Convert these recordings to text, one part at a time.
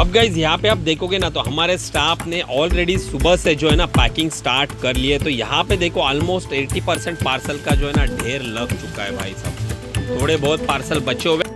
अब गाइज यहाँ पे आप देखोगे ना तो हमारे स्टाफ ने ऑलरेडी सुबह से जो है ना पैकिंग स्टार्ट कर लिए। तो यहाँ पे देखो ऑलमोस्ट 80% पार्सल का जो है ना ढेर लग चुका है भाई साहब, थोड़े बहुत पार्सल बचे हुए।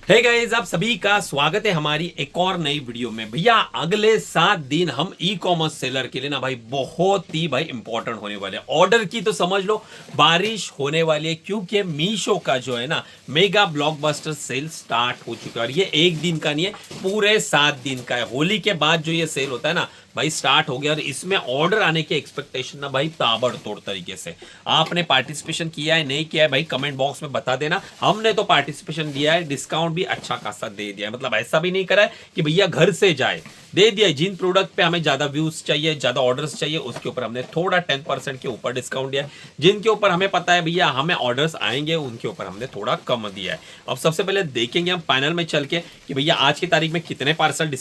हे गाइस, आप सभी का स्वागत है हमारी एक और नई वीडियो में। भैया अगले 7 दिन हम ई कॉमर्स सेलर के लिए ना भाई बहुत ही भाई इंपॉर्टेंट होने वाले हैं। ऑर्डर की तो समझ लो बारिश होने वाली है, क्योंकि मीशो का जो है ना मेगा ब्लॉकबस्टर सेल स्टार्ट हो चुका है। और ये एक दिन का नहीं है, पूरे 7 दिन का है। होली के बाद जो ये सेल होता है ना भाई स्टार्ट हो गया, और इसमें ऑर्डर आने की एक्सपेक्टेशन ना भाई ताबड़तोड़ तरीके से। आपने पार्टिसिपेशन किया है नहीं किया है भाई कमेंट बॉक्स में बता देना। हमने तो पार्टिसिपेशन दिया है, डिस्काउंट भी अच्छा खासा दे दिया है। मतलब ऐसा भी नहीं करा है कि भैया घर से जाए, दे दिया है। जिन प्रोडक्ट पे हमें ज्यादा व्यूज चाहिए, ज्यादा ऑर्डर्स चाहिए, उसके ऊपर हमने थोड़ा 10% के ऊपर डिस्काउंट दिया है। जिनके ऊपर हमें पता है भैया हमें ऑर्डर्स आएंगे, उनके ऊपर हमने थोड़ा कम दिया है। अब सबसे पहले देखेंगे हम पैनल में चल के कि भैया आज की तारीख में कितने पार्सल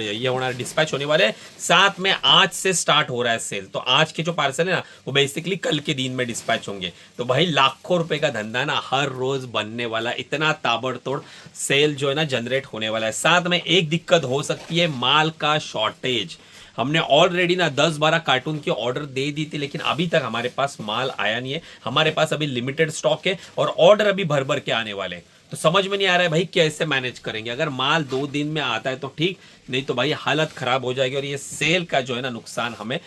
ये होना डिस्पैच होने वाले हैं। साथ में आज से स्टार्ट हो रहा है सेल, तो आज के जो पार्सल है ना वो बेसिकली कल के दिन में डिस्पैच होंगे। तो भाई लाखों रुपए का धंधा ना हर रोज बनने वाला, इतना ताबड़तोड़ सेल जो है ना जनरेट होने वाला है। साथ में एक दिक्कत हो सकती है, माल का शॉर्टेज। हमने ऑलरेडी ना 10-12 कार्टून की ऑर्डर दे दी थी, लेकिन अभी तक हमारे पास माल आया नहीं है। हमारे पास अभी लिमिटेड स्टॉक है और ऑर्डर अभी भर भर के आने वाले हैं। तो समझ में नहीं आ रहा है भाई कैसे मैनेज करेंगे। अगर माल 2 दिन में आता है तो ठीक, नहीं तो भाई हालत खराब हो जाएगी। और ये सेल का जो है ना नुकसान हमें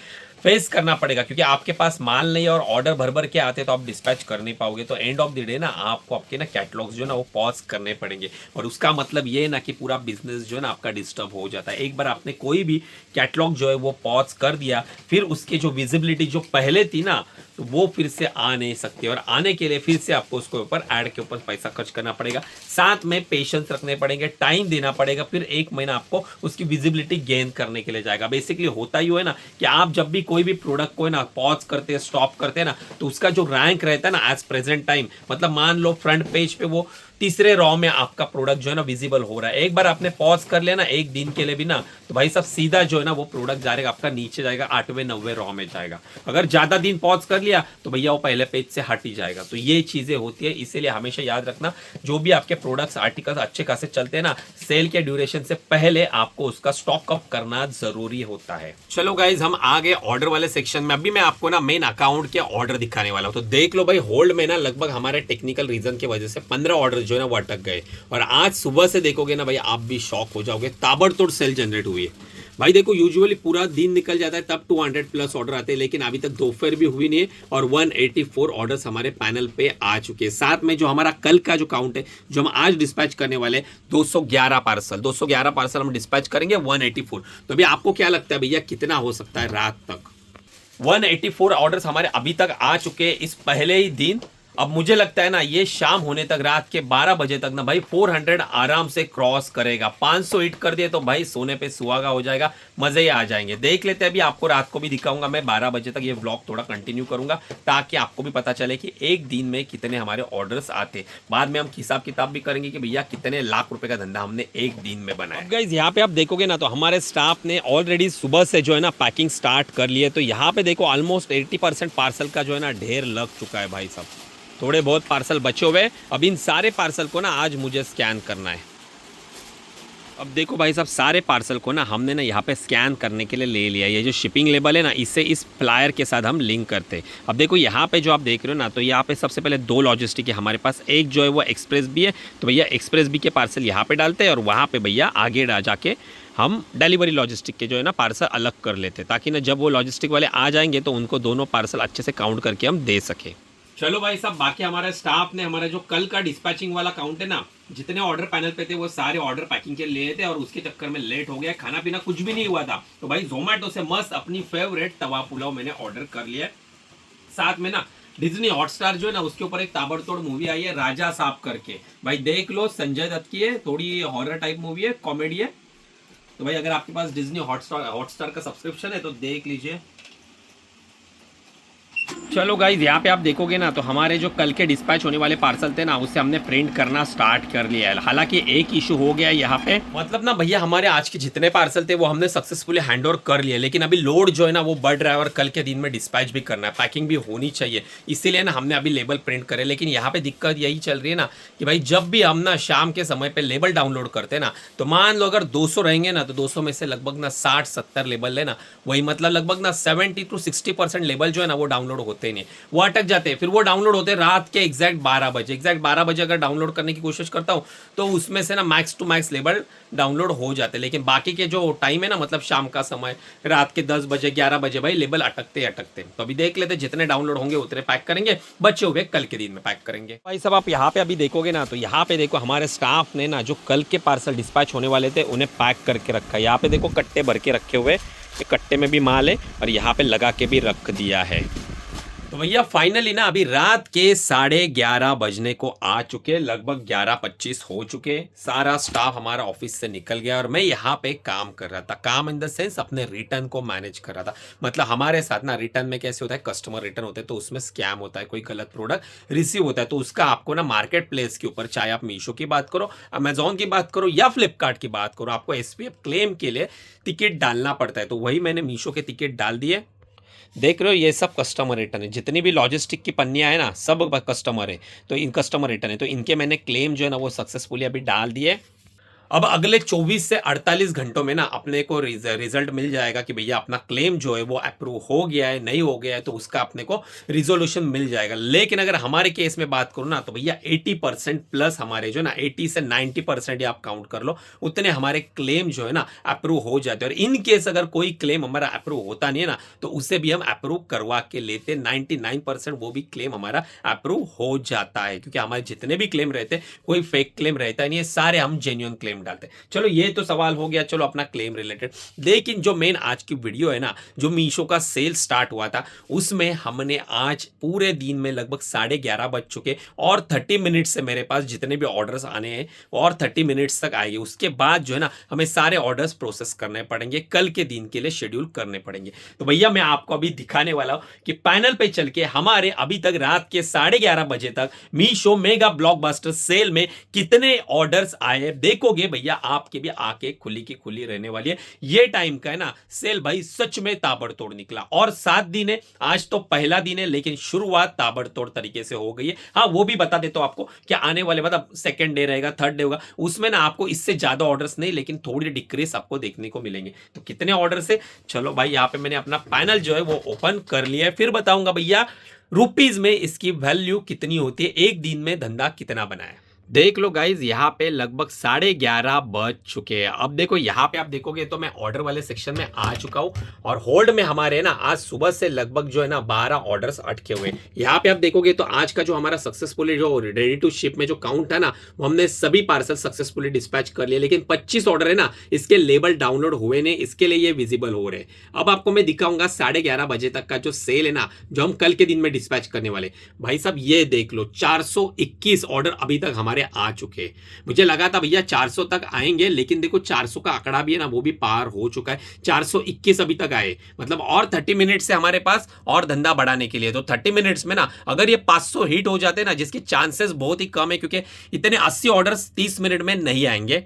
फेस करना पड़ेगा, क्योंकि आपके पास माल नहीं है और ऑर्डर भर भर के आते तो आप डिस्पैच कर नहीं पाओगे। तो एंड ऑफ द डे ना आपको आपके ना कैटलॉग्स जो है ना वो पॉज करने पड़ेंगे। और उसका मतलब ये ना कि पूरा बिजनेस जो है ना आपका डिस्टर्ब हो जाता है। एक बार आपने कोई भी कैटलॉग जो है वो पॉज कर दिया, फिर उसकी जो विजिबिलिटी जो पहले थी ना तो वो फिर से आ नहीं सकती। और आने के लिए फिर से आपको उसके ऊपर ऐड के ऊपर पैसा खर्च करना पड़ेगा, साथ में पेशेंस रखने पड़ेंगे, टाइम देना पड़ेगा। फिर 1 महीना आपको उसकी विजिबिलिटी गेन करने के लिए जाएगा। बेसिकली होता ही है ना कि आप जब भी कोई भी प्रोडक्ट को है ना पॉज करते हैं, स्टॉप करते हैं ना, तो उसका जो रैंक रहता है ना एज प्रेजेंट टाइम, मतलब मान लो फ्रंट पेज पे वो तीसरे रॉ में आपका प्रोडक्ट जो है ना विजिबल हो रहा है। एक बार आपने पॉज कर लिया ना एक दिन के लिए भी ना, तो भाई सब सीधा जो है ना वो प्रोडक्ट जाएगा आपका नीचे जाएगा, 8वें 9वें रॉ में जाएगा। अगर ज्यादा दिन पॉज कर लिया तो भैया वो पहले पेज से हट ही जाएगा। तो ये चीजें होती है, इसीलिए हमेशा याद रखना जो भी आपके प्रोडक्ट्स आर्टिकल्स अच्छे खासे चलते हैं ना, सेल के ड्यूरेशन से पहले आपको उसका स्टॉक अप करना जरूरी होता है। चलो गाइज, हम आ गए ऑर्डर वाले सेक्शन में। अभी मैं आपको ना मेन अकाउंट के ऑर्डर दिखाने वाला हूं। तो देख लो भाई, होल्ड में ना लगभग हमारे टेक्निकल रीजन की वजह से 15 ऑर्डर जो है ना वो अटक गए। और आज सुबह से देखोगे ना भाई आप भी शॉक हो जाओगे, ताबड़तोड़ सेल जनरेट हुई है। भाई देखो यूजुअली पूरा दिन निकल जाता है तब 200 प्लस ऑर्डर आते हैं, लेकिन अभी तक दोपहर भी हुई नहीं है और 184 ऑर्डर्स हमारे पैनल पे आ चुके हैं। साथ में जो हमारा कल का जो काउंट है, जो हम आज डिस्पैच करने वाले 211 पार्सल हम डिस्पैच करेंगे 184। तो अभी आपको क्या लगता है भैया कितना हो सकता है रात तक? 184 ऑर्डर्स हमारे अभी तक आ चुके हैं इस पहले ही दिन। अब मुझे लगता है ना ये शाम होने तक, रात के 12 बजे तक ना भाई 400 आराम से क्रॉस करेगा। 500 हिट कर दिए तो भाई सोने पे सुहागा हो जाएगा, मजे ही आ जाएंगे। देख लेते हैं, अभी आपको रात को भी दिखाऊंगा। मैं 12 बजे तक ये व्लॉग थोड़ा कंटिन्यू करूंगा ताकि आपको भी पता चले कि एक दिन में कितने हमारे ऑर्डर्स आते। बाद में हम हिसाब किताब भी करेंगे कि भैया कितने लाख रुपए का धंधा हमने एक दिन में बनाया। गाइस यहाँ पे आप देखोगे ना तो हमारे स्टाफ ने ऑलरेडी सुबह से जो है ना पैकिंग स्टार्ट कर ली है। तो यहाँ पे देखो ऑलमोस्ट 80% पार्सल का जो है ना ढेर लग चुका है भाई साहब, थोड़े बहुत पार्सल बचे हुए। अब इन सारे पार्सल को ना आज मुझे स्कैन करना है। अब देखो भाई साहब, सारे पार्सल को ना हमने ना यहाँ पे स्कैन करने के लिए ले लिया। ये जो शिपिंग लेबल है ना, इससे इस फ्लायर के साथ हम लिंक करते हैं। अब देखो यहाँ पे जो आप देख रहे हो ना, तो यहाँ पे सबसे पहले 2 लॉजिस्टिक है हमारे पास। एक जो है वो एक्सप्रेस बी है, तो भैया एक्सप्रेस बी के पार्सल यहाँ पे डालते हैं और वहाँ पे भैया आगे जाके हम डिलीवरी लॉजिस्टिक के जो है ना पार्सल अलग कर लेते हैं, ताकि ना जब वो लॉजिस्टिक वाले आ जाएंगे तो उनको दोनों पार्सल अच्छे से काउंट करके हम दे सके। चलो भाई साहब, बाकी हमारे स्टाफ ने हमारा जो कल का डिस्पैचिंग वाला काउंट है ना, जितने ऑर्डर पैनल पे थे वो सारे ऑर्डर पैकिंग के लिए थे और उसके चक्कर में लेट हो गया। खाना पीना कुछ भी नहीं हुआ था, तो भाई जोमेटो से मस्त अपनी फेवरेट तवा पुलाव मैंने ऑर्डर कर लिया। साथ में ना डिज्नी हॉटस्टार जो है ना उसके ऊपर एक ताबड़तोड़ मूवी आई है राजा साहब करके, भाई देख लो। संजय दत्त की है, थोड़ी हॉरर टाइप मूवी है, कॉमेडी है। तो भाई अगर आपके पास डिज्नी हॉटस्टार का सब्सक्रिप्शन है तो देख लीजिए। चलो गाइज यहाँ पे आप देखोगे ना तो हमारे जो कल के डिस्पैच होने वाले पार्सल थे ना उससे हमने प्रिंट करना स्टार्ट कर लिया है। हालांकि एक इशू हो गया यहाँ पे, मतलब ना भैया हमारे आज के जितने पार्सल थे वो हमने सक्सेसफुली हैंड ओवर कर लिया, लेकिन अभी लोड जो है ना वो बढ़ रहा है और कल के दिन में डिस्पैच भी करना है, पैकिंग भी होनी चाहिए, इसीलिए ना हमने अभी लेबल प्रिंट करे। लेकिन यहाँ पे दिक्कत यही चल रही है ना कि भाई जब भी हम ना शाम के समय पे लेबल डाउनलोड करते हैं ना तो मान लो अगर 200 रहेंगे ना तो 200 में से लगभग ना 60-70 लेबल लेना, वही मतलब लगभग ना 70 to 60% लेबल जो है ना वो डाउनलोड होते ही नहीं, वो अटक जाते हैं। फिर वो डाउनलोड होते हैं रात के एग्जैक्ट 12 बजे। एग्जैक्ट 12 बजे अगर डाउनलोड करने की कोशिश करता हूँ तो उसमें से ना max to max label download हो जाते हैं, लेकिन बाकी के जो टाइम है ना मतलब शाम का समय, रात के 10 बजे 11 बजे भाई लेबल अटकते अटकते। तो अभी देख लेते जितने डाउनलोड होंगे उतने पैक करेंगे, बचे हुए कल के दिन में पैक करेंगे। भाई सब आप यहाँ पे अभी देखोगे ना तो यहाँ पे देखो हमारे स्टाफ ने ना जो कल के पार्सल डिस्पैच होने वाले थे उन्हें पैक करके रखा है। यहाँ पे देखो कट्टे भर के रखे हुए, ये कट्टे में भी माल है और यहाँ पे लगा के भी रख दिया है। तो भैया फाइनली ना अभी रात के 11:30 बजने को आ चुके, लगभग 11:25 हो चुके। सारा स्टाफ हमारा ऑफिस से निकल गया और मैं यहाँ पे काम कर रहा था। काम इन द सेंस अपने रिटर्न को मैनेज कर रहा था। मतलब हमारे साथ ना रिटर्न में कैसे होता है, कस्टमर रिटर्न होते हैं तो उसमें स्कैम होता है, कोई गलत प्रोडक्ट रिसीव होता है तो उसका आपको ना मार्केट प्लेस के ऊपर, चाहे आप मीशो की बात करो, अमेजोन की बात करो या फ्लिपकार्ट की बात करो, आपको SPF क्लेम के लिए टिकट डालना पड़ता है। तो वही मैंने मीशो के टिकट डाल दिए। देख रहे हो ये सब कस्टमर रिटर्न है, जितनी भी लॉजिस्टिक की पन्नियाँ है ना सब कस्टमर है, तो इन कस्टमर रिटर्न है, तो इनके मैंने क्लेम जो है ना वो सक्सेसफुली अभी डाल दिए। अब अगले 24 से 48 घंटों में ना अपने को रिजल्ट मिल जाएगा कि भैया अपना क्लेम जो है वो अप्रूव हो गया है नहीं हो गया है, तो उसका अपने को रिजोल्यूशन मिल जाएगा। लेकिन अगर हमारे केस में बात करूँ ना तो भैया 80% प्लस हमारे जो ना 80 से 90% आप काउंट कर लो, उतने हमारे क्लेम जो है ना अप्रूव हो जाते हैं। और इन केस अगर कोई क्लेम हमारा अप्रूव होता नहीं है ना तो उसे भी हम अप्रूव करवा के लेते, 99% वो भी क्लेम हमारा अप्रूव हो जाता है, क्योंकि हमारे जितने भी क्लेम रहते कोई फेक क्लेम रहता नहीं है, सारे हम जेन्युइन क्लेम डालते। चलो ये तो सवाल हो गया, चलो अपना क्लेम रिलेटेड। लेकिन जो मेन आज की वीडियो है ना, जो मीशो का सेल स्टार्ट हुआ था उसमें हमने आज पूरे दिन में लगभग 11:30 बज चुके और 30 मिनट से मेरे पास जितने भी ऑर्डर्स आने हैं और 30 मिनट्स तक आएंगे। उसके बाद जो है ना हमें सारे ऑर्डर्स प्रोसेस करने पड़ेंगे, कल के दिन के लिए शेड्यूल करने पड़ेंगे। तो भैया मैं आपको अभी दिखाने वाला हूं कि पैनल पे चल के हमारे अभी तक रात के 11:30 बजे तक मीशो मेगा ब्लॉकबस्टर सेल में कितने ऑर्डर्स आए। देखोगे भैया आपके भी आके खुली की खुली रहने वाली है। ये टाइम का है ना सेल भाई सच में ताबड़तोड़ निकला। और 7 दिन है, आज तो पहला दिन है लेकिन शुरुआत ताबड़तोड़ तरीके से हो गई है। हाँ वो भी बता देता हूं आपको कि आने वाले मतलब सेकंड डे रहेगा, थर्ड डे होगा, उसमें ना आपको इससे ज्यादा ऑर्डर्स नहीं लेकिन थोड़ी डिक्रीज आपको देखने को मिलेंगे। तो कितने ऑर्डर है, चलो भाई यहाँ पे मैंने अपना पैनल जो है वो ओपन कर लिया है, फिर बताऊंगा भैया रुपीज में इसकी वैल्यू कितनी होती है, एक दिन में धंधा कितना बनाया। देख लो गाइज यहाँ पे लगभग 11:30 बज चुके हैं। अब देखो यहाँ पे आप देखोगे तो मैं ऑर्डर वाले सेक्शन में आ चुका हूँ और होल्ड में हमारे ना आज सुबह से लगभग जो है ना 12 ऑर्डर्स अटके हुए। यहाँ पे आप देखोगे तो आज का जो हमारा सक्सेसफुली जो रेडी टू शिप में जो काउंट है ना वो हमने सभी पार्सल सक्सेसफुली डिस्पैच कर लिए, लेकिन 25 ऑर्डर है ना इसके लेबल डाउनलोड हुए नहीं, इसके लिए ये विजिबल हो रहे हैं। अब आपको मैं दिखाऊंगा 11:30 बजे तक का जो सेल है ना जो हम कल के दिन में डिस्पैच करने वाले। भाई साहब ये देख लो 421 ऑर्डर अभी तक हमारे आ चुके। मुझे लगा था भैया 400 तक आएंगे, लेकिन देखो 400 का आंकड़ा भी है ना वो भी पार हो चुका है, 421 अभी तक आए। मतलब और 30 मिनट से हमारे पास और धंधा बढ़ाने के लिए, तो 30 मिनट्स में ना अगर ये 500 हिट हो जाते ना, जिसके चांसेस बहुत ही कम है क्योंकि इतने 80 ऑर्डर्स 30 मिनट में नहीं आएंगे,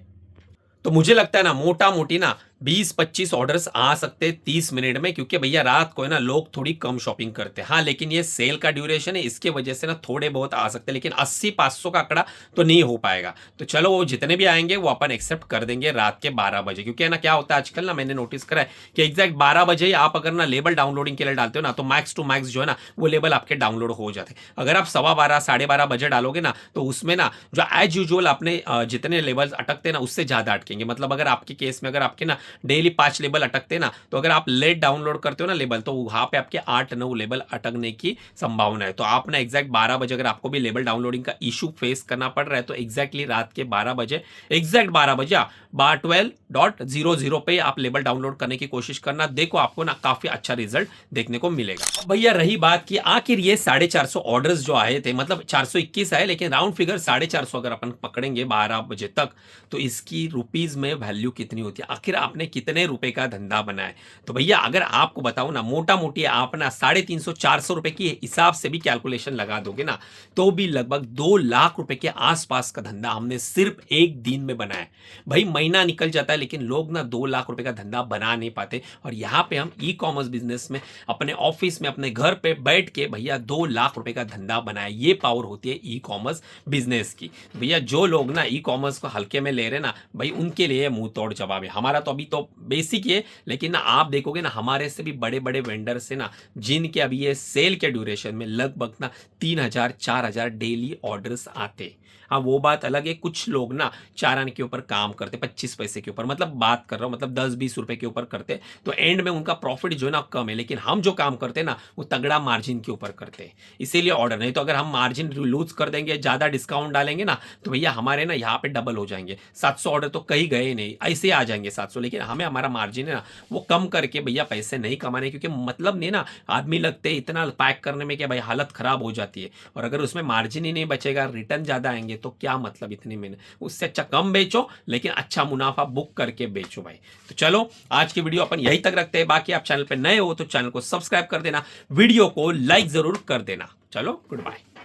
तो मुझे लगता है ना मोटा मोटी ना 20-25 ऑर्डर्स आ सकते 30 मिनट में, क्योंकि भैया रात को है ना लोग थोड़ी कम शॉपिंग करते हैं। हाँ लेकिन ये सेल का ड्यूरेशन है, इसके वजह से ना थोड़े बहुत आ सकते हैं, लेकिन 80-500 का आंकड़ा तो नहीं हो पाएगा। तो चलो वो जितने भी आएंगे वो अपन एक्सेप्ट कर देंगे रात के 12 बजे, क्योंकि है ना क्या होता है आजकल ना मैंने नोटिस करा है कि एग्जैक्ट 12 बजे ही आप अगर ना लेबल डाउनलोडिंग के लिए डालते हो ना तो मैक्स टू मैक्स जो है ना वो लेबल आपके डाउनलोड हो जाते हैं। अगर आप 12:15 12:30 बजे डालोगे ना तो उसमें ना जो एज यूजुअल आपने जितने लेवल्स अटकते ना उससे ज्यादा अटकेंगे। मतलब अगर आपके केस में अगर आपके ना डेली 5 लेबल अटकते ना, तो अगर आप लेट डाउनलोड करते हो ना लेबल तो वहां पे आपके 8-9 लेबल अटकने की संभावना है। तो आप ना एग्जैक्ट 12 बजे अगर आपको भी लेबल डाउनलोडिंग का इशू फेस करना पड़ रहा है तो एग्जैक्टली रात के 12 बजे, एग्जैक्ट 12 बजे bar12.00 पे आप लेबल डाउनलोड करने की कोशिश करना, देखो आपको ना काफी अच्छा रिजल्ट देखने को मिलेगा। अब भैया रही बात कि आखिर ये 450 ऑर्डर्स जो आए थे, मतलब 421 आए लेकिन राउंड फिगर 450 अगर अपन पकड़ेंगे 12 बजे तक, तो इसकी रुपीज में वैल्यू कितनी होती है, आखिर आपने कितने रुपए का धंधा बनाया है। तो भैया अगर आपको बताऊं ना, मोटा मोटी आप ना 350-400 रुपए की हिसाब से भी कैलकुलेशन लगा दोगे ना, तो भी लगभग 2 लाख रुपए के आसपास का धंधा हमने सिर्फ एक दिन में बनाया है। भाई महीना निकल जाता है लेकिन लोग ना 2 लाख रुपए का धंधा बना नहीं पाते, और यहाँ पे हम ई कॉमर्स बिजनेस में अपने ऑफिस में अपने घर पे बैठ के भैया 2 लाख रुपए का धंधा बनाए। ये पावर होती है ई कॉमर्स बिजनेस की। भैया जो लोग ना ई कॉमर्स को हल्के में ले रहे ना, भाई उनके लिए मुंह तोड़ जवाब है। हमारा तो अभी तो बेसिक ही है, लेकिन ना आप देखोगे ना हमारे से भी बड़े बड़े वेंडर से ना, जिनके अभी ये सेल के ड्यूरेशन में लगभग ना 3,000-4,000 डेली ऑर्डर्स आते। हाँ वो बात अलग है, कुछ लोग ना चालान के ऊपर काम करते, 25 पैसे के ऊपर, मतलब बात कर रहा हूँ, मतलब 10-20 रुपए के ऊपर करते, तो एंड में उनका प्रॉफिट जो है ना कम है। लेकिन हम जो काम करते हैं ना वो तगड़ा मार्जिन के ऊपर करते हैं, इसीलिए ऑर्डर। नहीं तो अगर हम मार्जिन लूज कर देंगे, ज्यादा डिस्काउंट डालेंगे ना, तो भैया हमारे ना यहाँ पे डबल हो जाएंगे। 700 ऑर्डर तो कहीं गए नहीं, ऐसे आ जाएंगे 700। लेकिन हमें हमारा मार्जिन है ना वो कम करके भैया पैसे नहीं कमाने, क्योंकि मतलब नहीं ना, आदमी लगते इतना पैक करने में कि भाई हालत खराब हो जाती है, और अगर उसमें मार्जिन ही नहीं बचेगा, रिटर्न ज्यादा आएंगे, तो क्या मतलब इतनी मेहनत। उससे अच्छा कम बेचो लेकिन अच्छा मुनाफा बुक करके बेचो भाई। तो चलो आज की वीडियो अपन यहीं तक रखते हैं। बाकी आप चैनल पे नए हो तो चैनल को सब्सक्राइब कर देना, वीडियो को लाइक जरूर कर देना। चलो गुड बाय।